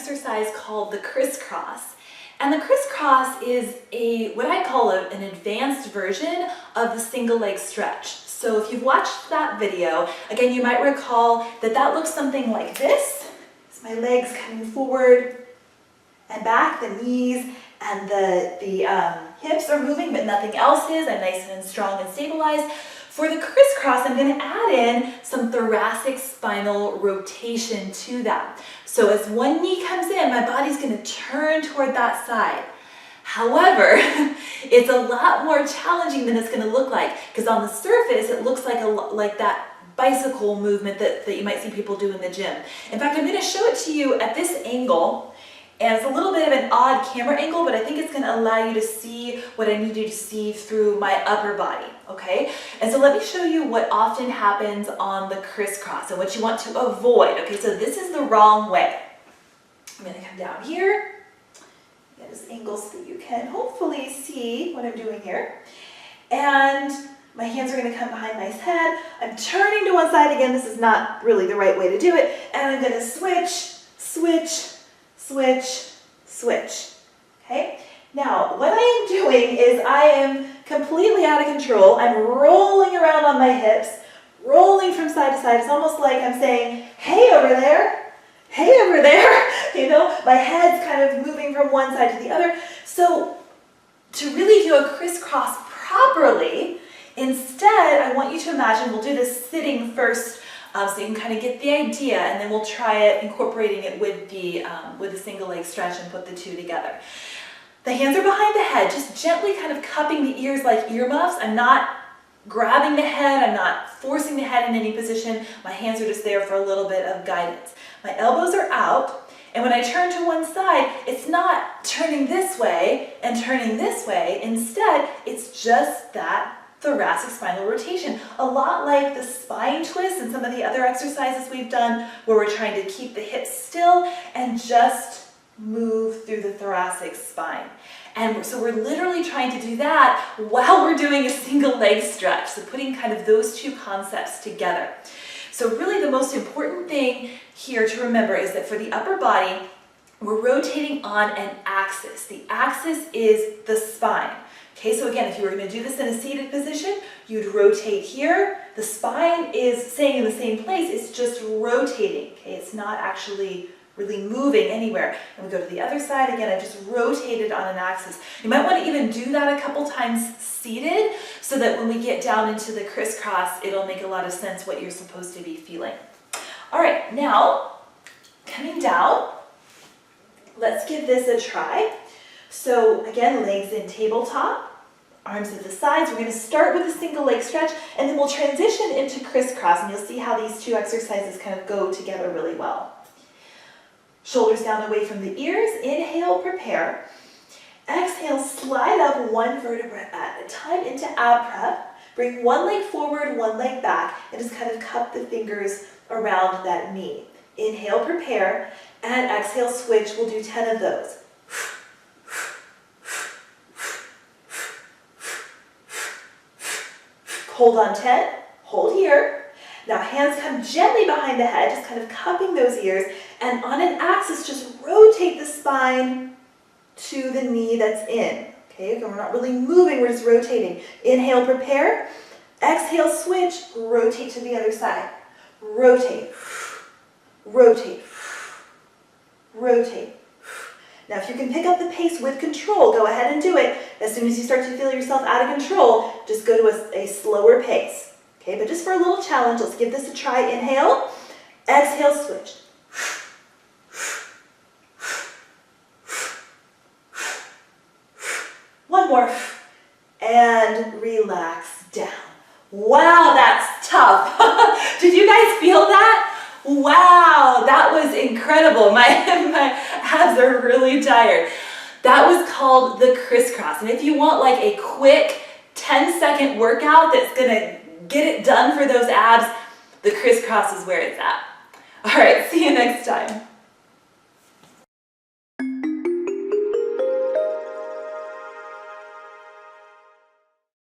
exercise called the Criss Cross. And the Criss Cross is what I call an advanced version of the single leg stretch. So if you've watched that video, again, you might recall that looks something like this. It's my legs coming forward and back, the knees and the hips are moving, but nothing else is. I'm nice and strong and stabilized. For the Criss Cross, I'm going to add in some thoracic spinal rotation to that. So as one knee comes in, my body's going to turn toward that side. However, it's a lot more challenging than it's going to look like, because on the surface, it looks like that bicycle movement that you might see people do in the gym. In fact, I'm going to show it to you at this angle. And it's a little bit of an odd camera angle, but I think it's going to allow you to see what I need you to see through my upper body, okay? And so let me show you what often happens on the Criss Cross and what you want to avoid, okay? So this is the wrong way. I'm going to come down here, get this angle so that you can hopefully see what I'm doing here. And my hands are going to come behind my head. I'm turning to one side again. This is not really the right way to do it. And I'm going to switch, switch, switch, switch, okay? Now, what I am doing is I am completely out of control. I'm rolling around on my hips, rolling from side to side. It's almost like I'm saying, hey over there, you know? My head's kind of moving from one side to the other. So to really do a Criss Cross properly, instead, I want you to imagine, we'll do this sitting first, so you can kind of get the idea, and then we'll try it incorporating it with the single leg stretch and put the two together. The hands are behind the head, just gently kind of cupping the ears like earmuffs. I'm not grabbing the head, I'm not forcing the head in any position. My hands are just there for a little bit of guidance. My elbows are out, and when I turn to one side, it's not turning this way and turning this way. Instead, it's just that thoracic spinal rotation, a lot like the spine twist and some of the other exercises we've done where we're trying to keep the hips still and just move through the thoracic spine. And so we're literally trying to do that while we're doing a single leg stretch, so putting kind of those two concepts together. So really the most important thing here to remember is that for the upper body, we're rotating on an axis. The axis is the spine. Okay, so again, if you were going to do this in a seated position, you'd rotate here. The spine is staying in the same place, it's just rotating. Okay, it's not actually really moving anywhere. And we go to the other side, again, I just rotated on an axis. You might want to even do that a couple times seated, so that when we get down into the Criss Cross, it'll make a lot of sense what you're supposed to be feeling. All right, now, coming down, let's give this a try. So again, legs in tabletop, arms at the sides. We're going to start with a single leg stretch, and then we'll transition into Criss Cross, and you'll see how these two exercises kind of go together really well. Shoulders down away from the ears. Inhale, prepare. Exhale, slide up one vertebra at a time into ab prep. Bring one leg forward, one leg back, and just kind of cup the fingers around that knee. Inhale, prepare, and exhale, switch. We'll do 10 of those. Hold on 10, hold here. Now hands come gently behind the head, just kind of cupping those ears, and on an axis, just rotate the spine to the knee that's in. Okay, we're not really moving, we're just rotating. Inhale, prepare. Exhale, switch, rotate to the other side. Rotate, rotate, rotate. Now, if you can pick up the pace with control, go ahead and do it. As soon as you start to feel yourself out of control, just go to a slower pace. Okay, but just for a little challenge, let's give this a try. Inhale, exhale, switch. One more, and relax down. Wow, that's tough. Did you guys feel that? Wow, that was incredible. My abs are really tired. That was called the Criss Cross. And if you want like a quick 10-second workout that's gonna get it done for those abs, the Criss Cross is where it's at. All right, see you next time.